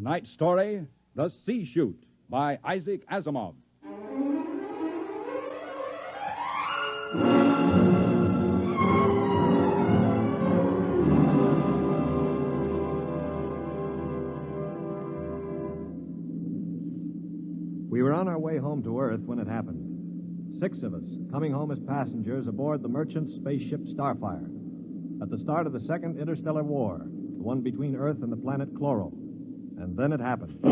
Tonight's story, The C-Chute, by Isaac Asimov. We were on our way home to Earth when it happened. 6 of us, coming home as passengers aboard the merchant spaceship Starfire. At the start of the Second Interstellar War, the one between Earth and the planet Kloros. And then it happened.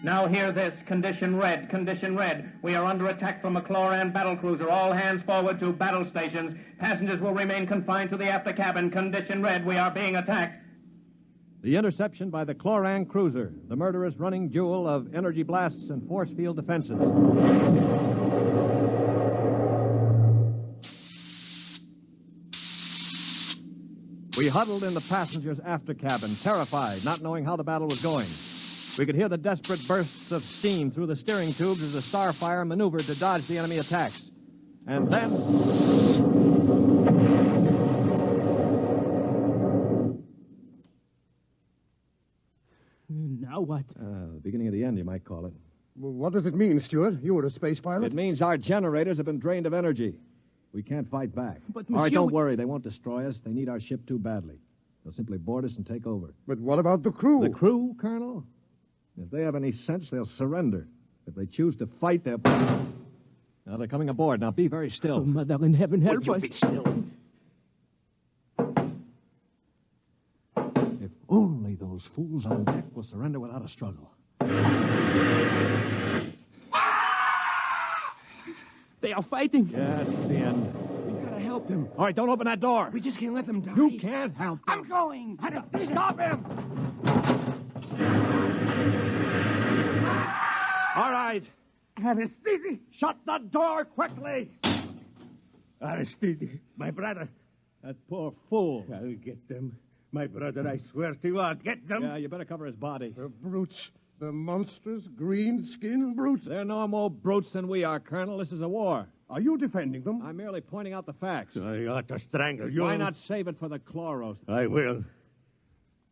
Now hear this. Condition red. Condition red. We are under attack from a chlorine battlecruiser. All hands forward to battle stations. Passengers will remain confined to the after cabin. Condition red. We are being attacked. The interception by the chlorine cruiser, the murderous running jewel of energy blasts and force field defenses. We huddled in the passengers' after cabin, terrified, not knowing how the battle was going. We could hear the desperate bursts of steam through the steering tubes as the Starfire maneuvered to dodge the enemy attacks. And then... Now what? The beginning of the end, you might call it. Well, what does it mean, Stuart? You were a space pilot? It means our generators have been drained of energy. We can't fight back. But, All right, monsieur, don't worry. They won't destroy us. They need our ship too badly. They'll simply board us and take over. But what about the crew? The crew, Colonel? If they have any sense, they'll surrender. If they choose to fight, they'll... Now, they're coming aboard. Now, be very still. Oh, Mother in heaven, help us. Be still. If only those fools on deck will surrender without a struggle. They are fighting. Yes, it's the end. We've got to help them. All right, don't open that door. We just can't let them die. You can't help them. I'm going. Stop him! All right. Aristide. Shut the door quickly. Aristide, my brother. That poor fool. I'll get them. My brother, I swear to you, I'll get them. Yeah, you better cover his body. The brutes. The monstrous green-skinned brutes. They're no more brutes than we are, Colonel. This is a war. Are you defending them? I'm merely pointing out the facts. I ought to strangle you. Why not save it for the Kloros? I will.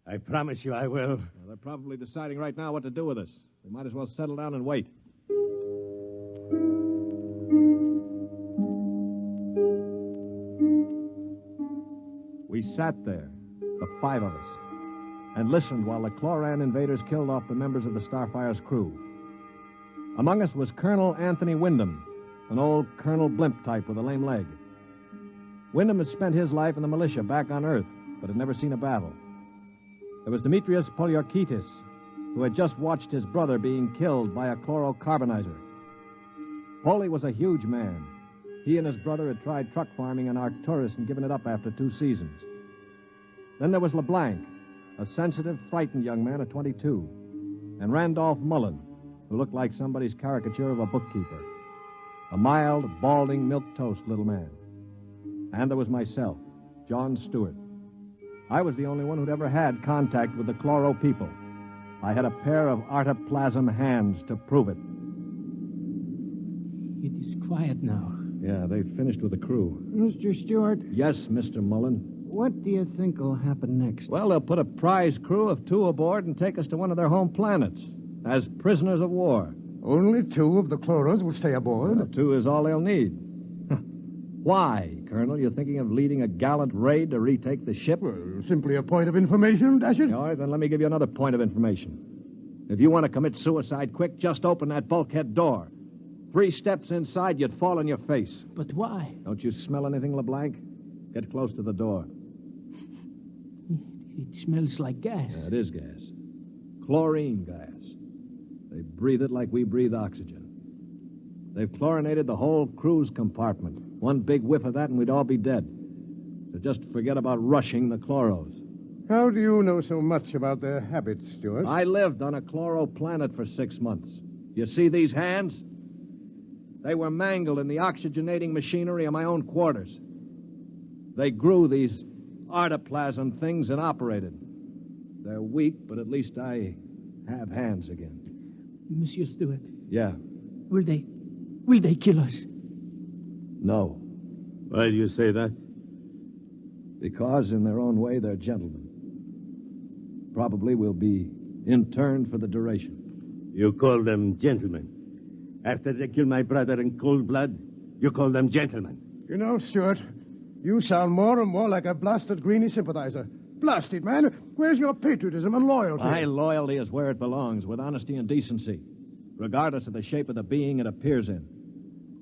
I promise you I will. Well, they're probably deciding right now what to do with us. We might as well settle down and wait. We sat there, the 5 of us, and listened while the chlorine invaders killed off the members of the Starfire's crew. Among us was Colonel Anthony Wyndham, an old Colonel Blimp type with a lame leg. Wyndham had spent his life in the militia back on Earth, but had never seen a battle. There was Demetrius Poliorkitis, who had just watched his brother being killed by a chlorocarbonizer. Poli was a huge man. He and his brother had tried truck farming in Arcturus and given it up after 2 seasons. Then there was LeBlanc, a sensitive, frightened young man of 22, and Randolph Mullen, who looked like somebody's caricature of a bookkeeper, a mild, balding, milquetoast little man. And there was myself, John Stewart. I was the only one who'd ever had contact with the Kloro people. I had a pair of artoplasm hands to prove it. It is quiet now. Yeah, they've finished with the crew. Mr. Stewart, Yes, Mr. Mullen. what do you think will happen next? Well, they'll put a prize crew of 2 aboard and take us to one of their home planets as prisoners of war. Only 2 of the Kloros will stay aboard. Well, 2 is all they'll need. Why, Colonel? You thinking of leading a gallant raid to retake the ship? Well, simply a point of information, dash it. All right, then let me give you another point of information. If you want to commit suicide quick, just open that bulkhead door. 3 steps inside, you'd fall on your face. But why? Don't you smell anything, LeBlanc? Get close to the door. It smells like gas. Yeah, it is gas. Chlorine gas. They breathe it like we breathe oxygen. They've chlorinated the whole crew's compartment. One big whiff of that and we'd all be dead. So just forget about rushing the Kloros. How do you know so much about their habits, Stuart? I lived on a Kloro planet for 6 months. You see these hands? They were mangled in the oxygenating machinery of my own quarters. They grew these artoplasm things and operated. They're weak, but at least I have hands again. Monsieur Stewart, Yeah. will they kill us? No. Why do you say that? Because, in their own way, they're gentlemen. Probably will be interned for the duration. You call them gentlemen. After they kill my brother in cold blood, you call them gentlemen. You know, Stuart, you sound more and more like a blasted Greenie sympathizer. Blasted, man. Where's your patriotism and loyalty? My loyalty is where it belongs, with honesty and decency, regardless of the shape of the being it appears in.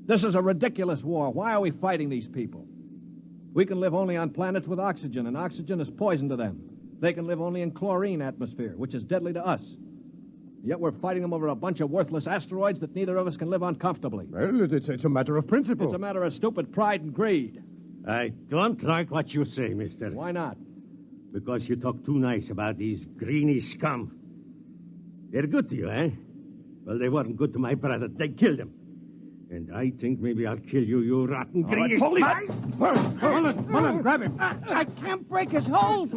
This is a ridiculous war. Why are we fighting these people? We can live only on planets with oxygen, and oxygen is poison to them. They can live only in chlorine atmosphere, which is deadly to us. Yet we're fighting them over a bunch of worthless asteroids that neither of us can live on comfortably. Well, it's a matter of principle. It's a matter of stupid pride and greed. I don't like what you say, mister. Why not? Because you talk too nice about these greeny scum. They're good to you, eh? Well, they weren't good to my brother. They killed him. And I think maybe I'll kill you, you rotten greeny... Mullen, grab him. I can't break his hold.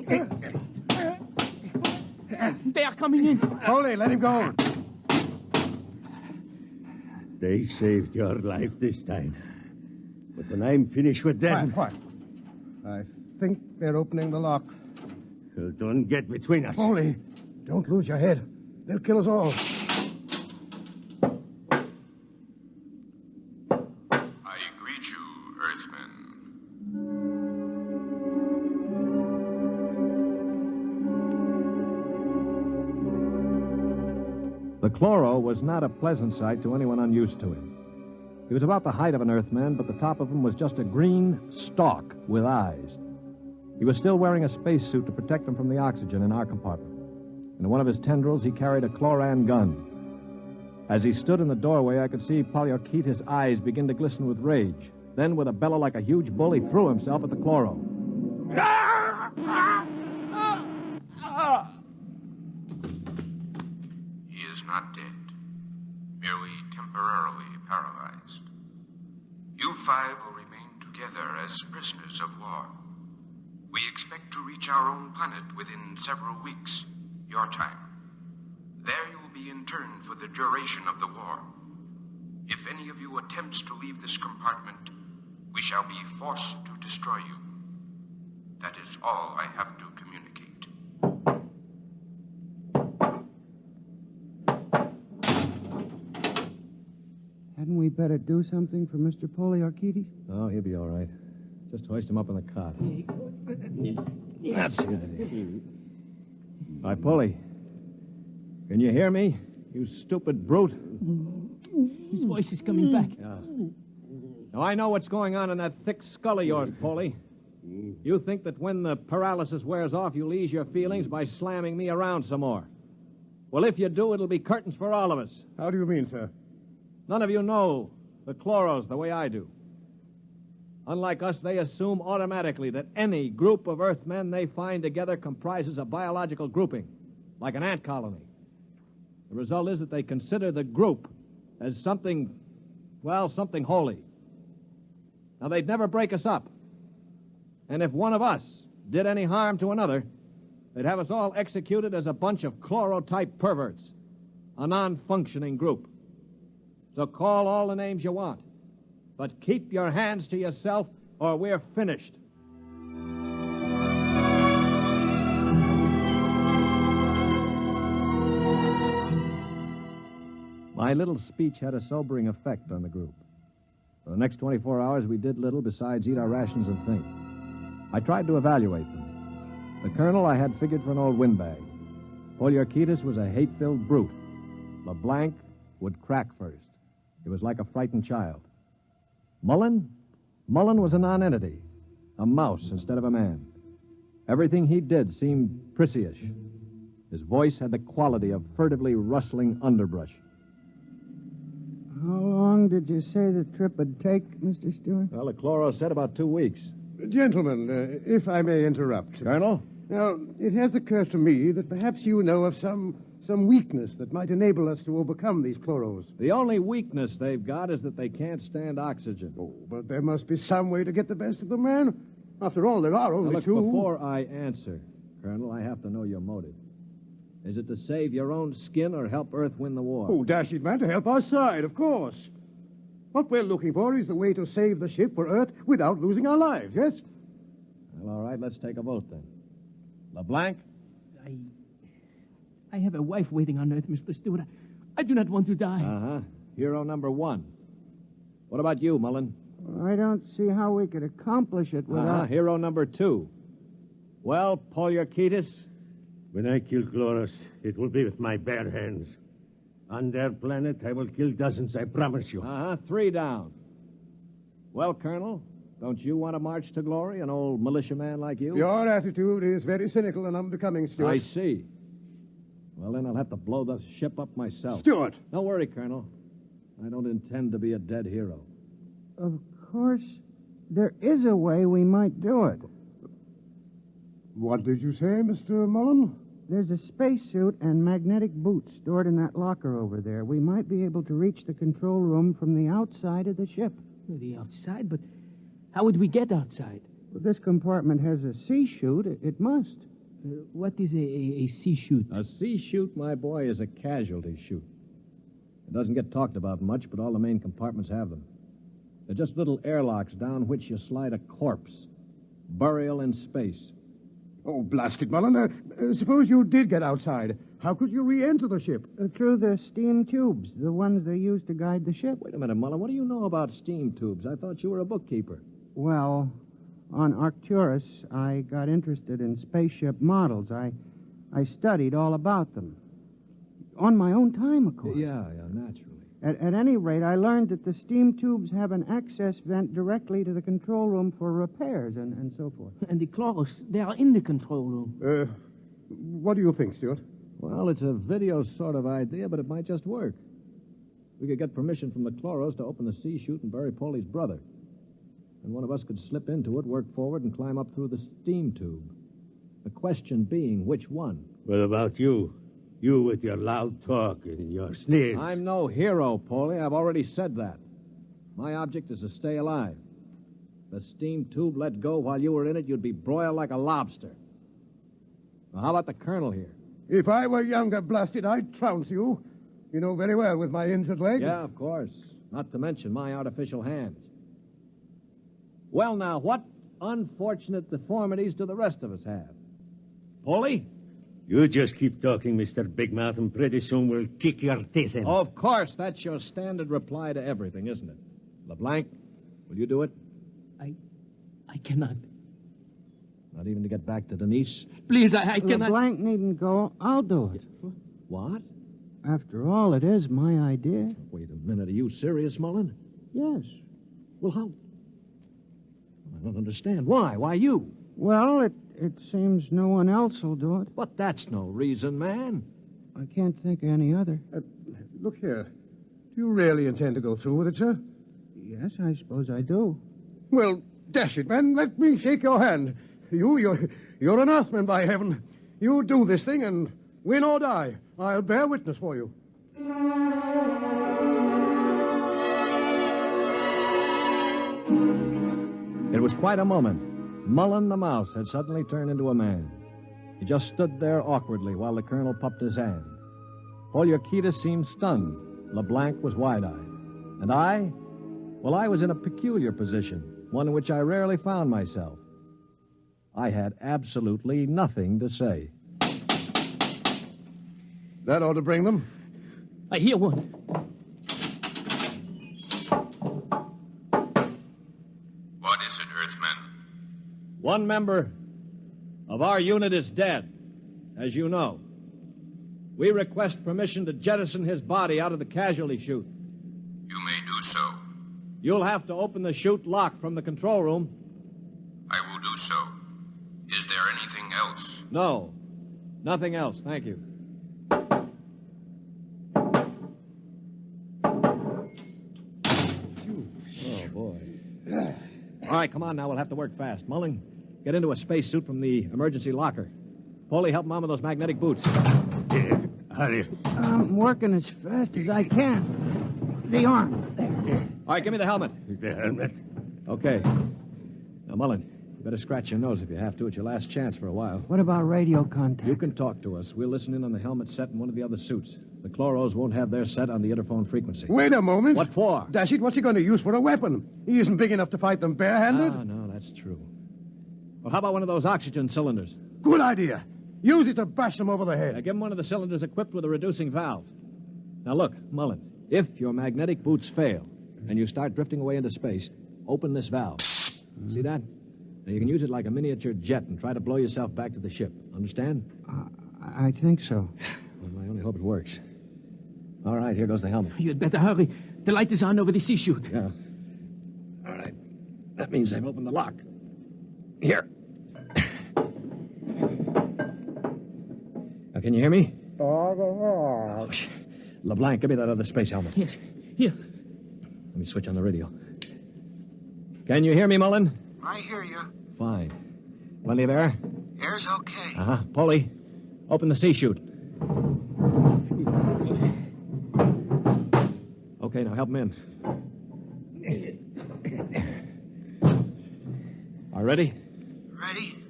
They are coming in. Foley, let him go. They saved your life this time. But when I'm finished with them... Quiet. I think they're opening the lock. Well, don't get between us. Foley, don't lose your head. They'll kill us all. I greet you, Earthmen. The Kloro was not a pleasant sight to anyone unused to him. He was about the height of an Earthman, but the top of him was just a green stalk with eyes. He was still wearing a spacesuit to protect him from the oxygen in our compartment. In one of his tendrils, he carried a chloran gun. As he stood in the doorway, I could see Polyarchetes' eyes begin to glisten with rage. Then, with a bellow like a huge bull, he threw himself at the Kloro. He is not dead, merely temporarily paralyzed. You five will remain together as prisoners of war. We expect to reach our own planet within several weeks, your time. There you will be interned for the duration of the war. If any of you attempts to leave this compartment, we shall be forced to destroy you. That is all I have to communicate. Hadn't we better do something for Mr. Polyarchetes? Oh, he'll be all right. Just hoist him up on the cot. That's the idea. All right, Polly. Can you hear me, you stupid brute? His voice is coming back. Yeah. Now, I know what's going on in that thick skull of yours, Polly. You think that when the paralysis wears off, you'll ease your feelings by slamming me around some more. Well, if you do, it'll be curtains for all of us. How do you mean, sir? None of you know the Kloros the way I do. Unlike us, they assume automatically that any group of Earthmen they find together comprises a biological grouping, like an ant colony. The result is that they consider the group as something holy. Now, they'd never break us up. And if one of us did any harm to another, they'd have us all executed as a bunch of Kloro-type perverts, a non-functioning group. So call all the names you want, but keep your hands to yourself or we're finished. My little speech had a sobering effect on the group. For the next 24 hours, we did little besides eat our rations and think. I tried to evaluate them. The colonel I had figured for an old windbag. Polyarchetes was a hate-filled brute. LeBlanc would crack first. He was like a frightened child. Mullen was a nonentity, a mouse instead of a man. Everything he did seemed prissyish. His voice had the quality of furtively rustling underbrush. How long did you say the trip would take, Mr. Stewart? Well, the Kloros said about 2 weeks. Gentlemen, if I may interrupt. Colonel? Now, it has occurred to me that perhaps you know of some weakness that might enable us to overcome these Kloros. The only weakness they've got is that they can't stand oxygen. Oh, but there must be some way to get the best of them, man. After all, there are only Now, look, two. before I answer, Colonel, I have to know your motive. Is it to save your own skin or help Earth win the war? Oh, dash it, man, to help our side, of course. What we're looking for is the way to save the ship for Earth without losing our lives, yes? Well, all right, let's take a vote then. LeBlanc? I have a wife waiting on Earth, Mr. Stewart. I do not want to die. Uh-huh. Hero number 1. What about you, Mullen? I don't see how we could accomplish it without... Hero number 2. Well, Poliorketis? When I kill Kloros, it will be with my bare hands. On their planet, I will kill dozens, I promise you. 3 down. Well, Colonel, don't you want to march to glory, an old militiaman like you? Your attitude is very cynical and unbecoming, Stuart. I see. Well, then I'll have to blow the ship up myself. Stuart! Don't worry, Colonel. I don't intend to be a dead hero. Of course, there is a way we might do it. What did you say, Mr. Mullen? There's a spacesuit and magnetic boots stored in that locker over there. We might be able to reach the control room from the outside of the ship. The outside? But how would we get outside? Well, this compartment has a C-Chute. It must. What is a C-Chute? A C-Chute, my boy, is a casualty chute. It doesn't get talked about much, but all the main compartments have them. They're just little airlocks down which you slide a corpse. Burial in space. Oh, blast it, Mullen. Suppose you did get outside. How could you re-enter the ship? Through the steam tubes, the ones they use to guide the ship. Wait a minute, Mullen. What do you know about steam tubes? I thought you were a bookkeeper. Well, on Arcturus, I got interested in spaceship models. I studied all about them. On my own time, of course. Yeah, naturally. At any rate, I learned that the steam tubes have an access vent directly to the control room for repairs and so forth. And the Kloros, they are in the control room. What do you think, Stuart? Well, it's a video sort of idea, but it might just work. We could get permission from the Kloros to open the C-Chute and bury Polly's brother. And one of us could slip into it, work forward, and climb up through the steam tube. The question being, which one? What about you? You with your loud talk and your sneers. I'm no hero, Polly. I've already said that. My object is to stay alive. The steam tube let go while you were in it, you'd be broiled like a lobster. Now, how about the colonel here? If I were younger, blasted, I'd trounce you. You know very well with my injured leg. Yeah, of course. Not to mention my artificial hands. Well, now, what unfortunate deformities do the rest of us have? Polly? You just keep talking, Mr. Big Mouth, and pretty soon we'll kick your teeth in. Of course, that's your standard reply to everything, isn't it? LeBlanc, will you do it? I cannot. Not even to get back to Denise? Please, I cannot. LeBlanc needn't go. I'll do it. What? After all, it is my idea. Wait a minute. Are you serious, Mullen? Yes. Well, how? I don't understand. Why? Why you? Well, it seems no one else will do it. But that's no reason, man. I can't think of any other. Look here. Do you really intend to go through with it, sir? Yes, I suppose I do. Well, dash it, man. Let me shake your hand. You're an Earthman, by heaven. You do this thing and win or die. I'll bear witness for you. It was quite a moment. Mullen the mouse had suddenly turned into a man. He just stood there awkwardly while the colonel puffed his hand. Poliorketis seemed stunned. LeBlanc was wide-eyed. And I? Well, I was in a peculiar position, one in which I rarely found myself. I had absolutely nothing to say. That ought to bring them. I hear one. What is it, Earthman? One member of our unit is dead, as you know. We request permission to jettison his body out of the casualty chute. You may do so. You'll have to open the chute lock from the control room. I will do so. Is there anything else? No, nothing else. Thank you. Oh, boy. All right, come on now. We'll have to work fast. Mullen, get into a spacesuit from the emergency locker. Polly, help Mom with those magnetic boots. Hurry. I'm working as fast as I can. The arm. There. All right, give me the helmet. The helmet. Okay. Now, Mullen, you better scratch your nose if you have to. It's your last chance for a while. What about radio contact? You can talk to us. We'll listen in on the helmet set in one of the other suits. The Kloros won't have their set on the interphone frequency. Wait a moment. What for? Dash it, what's he going to use for a weapon? He isn't big enough to fight them barehanded. Ah, no, that's true. Well, how about one of those oxygen cylinders? Good idea. Use it to bash them over the head. Now, give him one of the cylinders equipped with a reducing valve. Now, look, Mullen, if your magnetic boots fail and you start drifting away into space, open this valve. See that? Now, you can use it like a miniature jet and try to blow yourself back to the ship. Understand? I think so. Well, I only hope it works. All right, here goes the helmet. You'd better hurry. The light is on over the C-Chute. Yeah. All right. That means they've opened the lock. Here. Now, can you hear me? LeBlanc, give me that other space helmet. Yes. Here. Let me switch on the radio. Can you hear me, Mullen? I hear you. Fine. Plenty of air? Air's okay. Uh-huh. Polly, open the C-Chute. Okay, now help him in. All ready? Ready?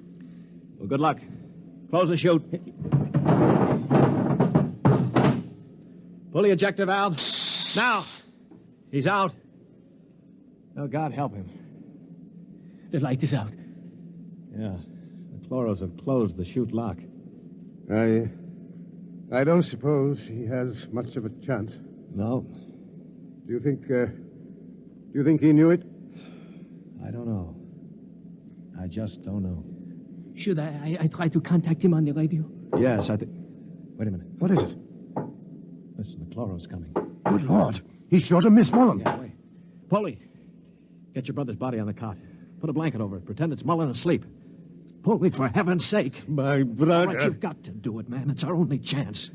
Well, good luck. Close the chute. Pull the ejector valve. Now. He's out. Oh, God help him. The light is out. Yeah. The Kloros have closed the chute lock. I don't suppose he has much of a chance. No. Do you think he knew it? I don't know. I just don't know. Should I try to contact him on the radio? Yes, I think... Wait a minute. What is it? Listen, the Kloros coming. Good Lord. He's sure to miss Mullen. Yeah, wait. Polly, get your brother's body on the cot. Put a blanket over it. Pretend it's Mullen asleep. Polly, for heaven's sake. My All brother. right, you've got to do it, man. It's our only chance.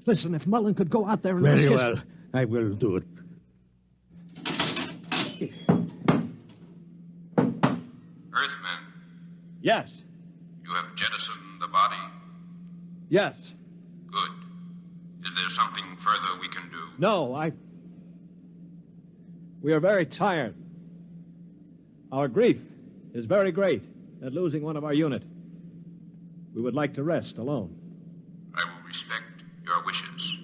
Listen, if Mullen could go out there and Very risk his... well. I will do it. Earthmen, Yes. you have jettisoned the body. Yes. Good. Is there something further we can do? No, We are very tired. Our grief is very great at losing one of our unit. We would like to rest alone. I will respect your wishes.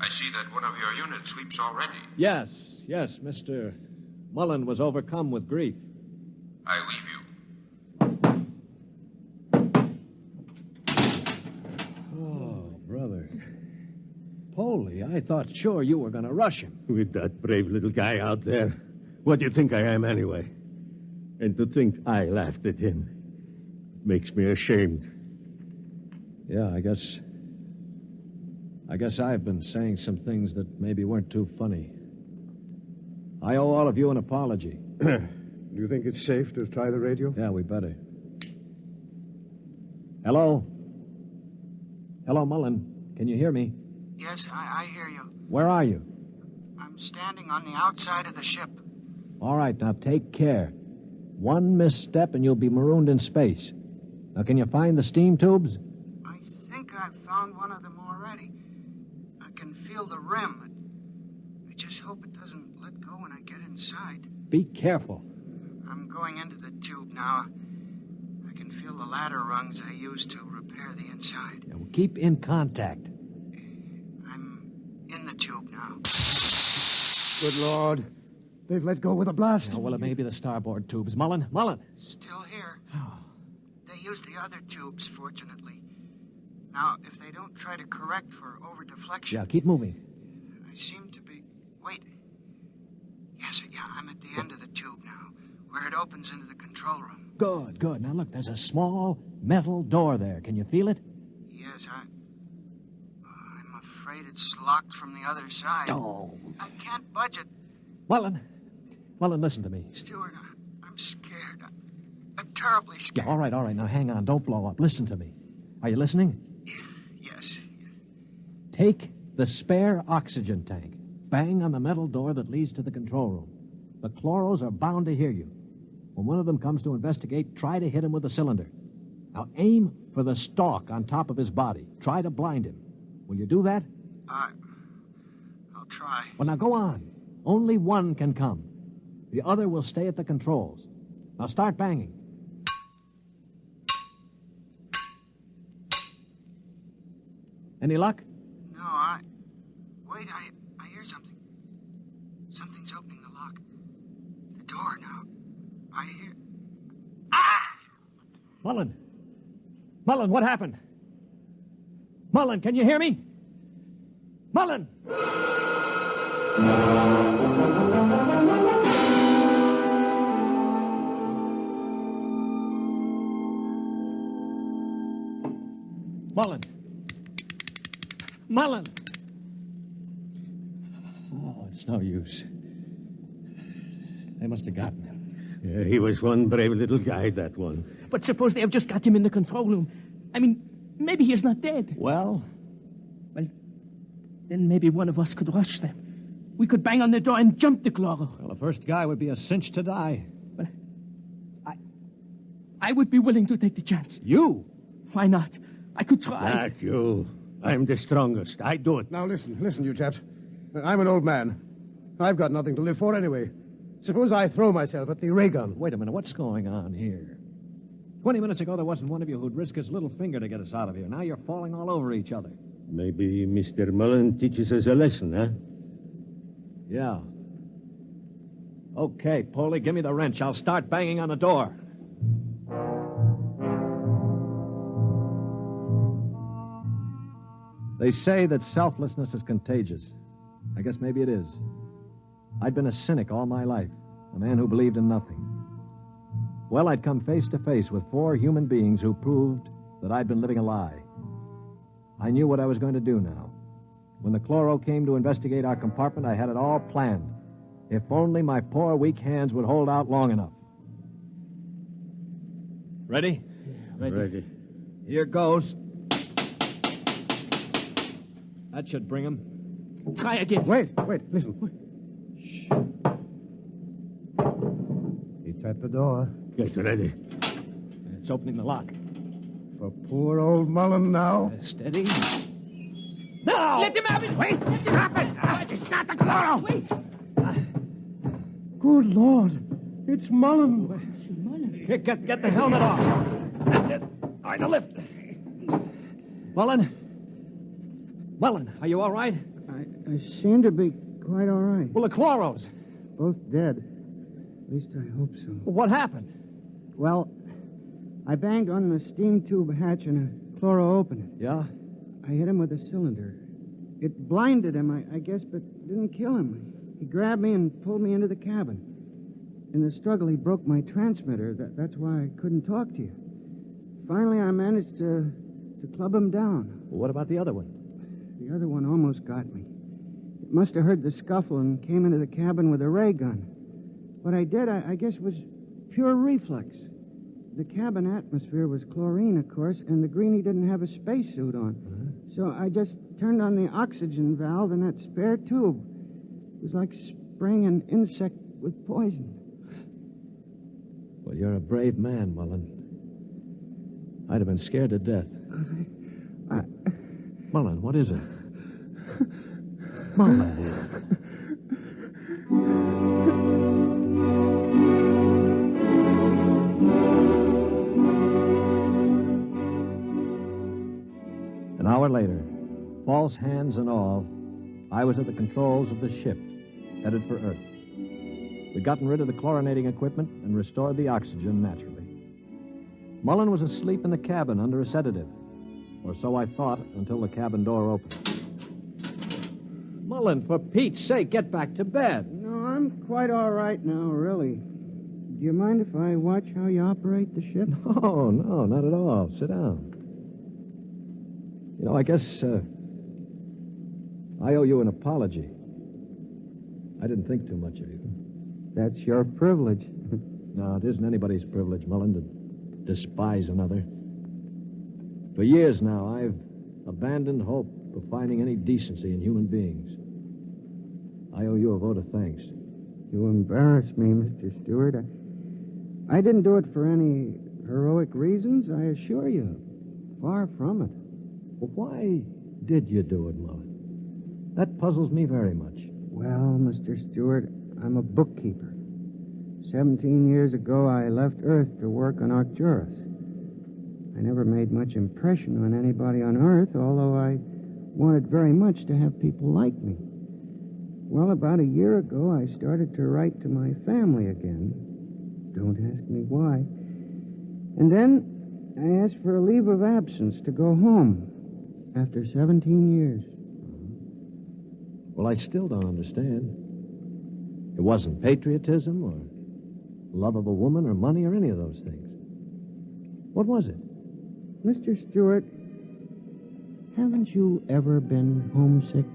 I see that one of your units sleeps already. Yes, Mr. Mullen was overcome with grief. I leave you. Oh, brother. Polly, I thought sure you were going to rush him. With that brave little guy out there. What do you think I am, anyway? And to think I laughed at him makes me ashamed. Yeah, I guess I've been saying some things that maybe weren't too funny. I owe all of you an apology. Do you think it's safe to try the radio? Yeah, we better. Hello? Hello, Mullen. Can you hear me? Yes, I hear you. Where are you? I'm standing on the outside of the ship. All right, now take care. One misstep and you'll be marooned in space. Now, can you find the steam tubes? I think I've found one of them already. I can feel the rim. I just hope it doesn't let go when I get inside. Be careful. I'm going into the tube now. I can feel the ladder rungs they used to repair the inside. Yeah, well, keep in contact. I'm in the tube now. Good Lord. They've let go with a blast. Oh, well, it may be the starboard tubes. Mullen! Still here. They used the other tubes, fortunately. Now, if they don't try to correct for over-deflection... Yeah, keep moving. I seem to be... Wait. Yes, yeah, I'm at the end of the tube now, where it opens into the control room. Good. Now, look, there's a small metal door there. Can you feel it? Yes, I'm afraid it's locked from the other side. Oh. I can't budge it. Mullen, listen to me. Stewart, I'm scared. I'm terribly scared. Yeah, all right. Now, hang on. Don't blow up. Listen to me. Are you listening? Yes. Take the spare oxygen tank. Bang on the metal door that leads to the control room. The Kloros are bound to hear you. When one of them comes to investigate, try to hit him with a cylinder. Now, aim for the stalk on top of his body. Try to blind him. Will you do that? I'll try. Well, now, go on. Only one can come. The other will stay at the controls. Now, start banging. Any luck? No, Wait, I hear something. Something's opening the lock. The door now. I hear... Ah! Mullen! Mullen, what happened? Mullen, can you hear me? Mullen! Mullen! Mullen! Oh, it's no use. They must have gotten him. Yeah, he was one brave little guy, that one. But suppose they have just got him in the control room. I mean, maybe he is not dead. Well? Well, then maybe one of us could rush them. We could bang on the door and jump the Kloro. Well, the first guy would be a cinch to die. Well, I would be willing to take the chance. You? Why not? I could try. Not you. I'm the strongest. I do it. Now, listen, you chaps. I'm an old man. I've got nothing to live for anyway. Suppose I throw myself at the ray gun. Wait a minute, what's going on here? 20 minutes ago, there wasn't one of you who'd risk his little finger to get us out of here. Now you're falling all over each other. Maybe Mr. Mullen teaches us a lesson, huh? Yeah. Okay, Polly, give me the wrench. I'll start banging on the door. They say that selflessness is contagious. I guess maybe it is. I'd been a cynic all my life, a man who believed in nothing. Well, I'd come face to face with 4 human beings who proved that I'd been living a lie. I knew what I was going to do now. When the Kloro came to investigate our compartment, I had it all planned. If only my poor, weak hands would hold out long enough. Ready? Ready. Here goes. That should bring him. Try again. Wait, listen. It's at the door. Get ready. It's opening the lock. For poor old Mullen now. Steady. No! Let him have it. Wait! Stop it! It's not the Kloro! Wait. Good Lord. It's Mullen. Get the helmet off. That's it. All right, now lift. Mullen, are you all right? I seem to be quite all right. Well, the Kloros. Both dead. At least I hope so. Well, what happened? Well, I banged on the steam tube hatch and a Kloro opened it. Yeah? I hit him with a cylinder. It blinded him, I guess, but didn't kill him. He grabbed me and pulled me into the cabin. In the struggle, he broke my transmitter. That's why I couldn't talk to you. Finally, I managed to club him down. Well, what about the other one? The other one almost got me. It must have heard the scuffle and came into the cabin with a ray gun. What I did, I guess, was pure reflex. The cabin atmosphere was chlorine, of course, and the greenie didn't have a spacesuit on. Uh-huh. So I just turned on the oxygen valve in that spare tube. It was like spraying an insect with poison. Well, you're a brave man, Mullen. I'd have been scared to death. Mullen, what is it? Mullen. An hour later, false hands and all, I was at the controls of the ship, headed for Earth. We'd gotten rid of the chlorinating equipment and restored the oxygen naturally. Mullen was asleep in the cabin under a sedative, or so I thought until the cabin door opened. Mullen, for Pete's sake, get back to bed. No, I'm quite all right now, really. Do you mind if I watch how you operate the ship? No, not at all. Sit down. You know, I guess I owe you an apology. I didn't think too much of you. That's your privilege. No, it isn't anybody's privilege, Mullen, to despise another. For years now, I've abandoned hope of finding any decency in human beings. I owe you a vote of thanks. You embarrass me, Mr. Stewart. I didn't do it for any heroic reasons, I assure you. Far from it. Well, why did you do it, Mullen? That puzzles me very much. Well, Mr. Stewart, I'm a bookkeeper. 17 years ago, I left Earth to work on Arcturus. I never made much impression on anybody on Earth, although I wanted very much to have people like me. Well, about a year ago, I started to write to my family again. Don't ask me why. And then I asked for a leave of absence to go home after 17 years. Well, I still don't understand. It wasn't patriotism or love of a woman or money or any of those things. What was it? Mr. Stewart, haven't you ever been homesick?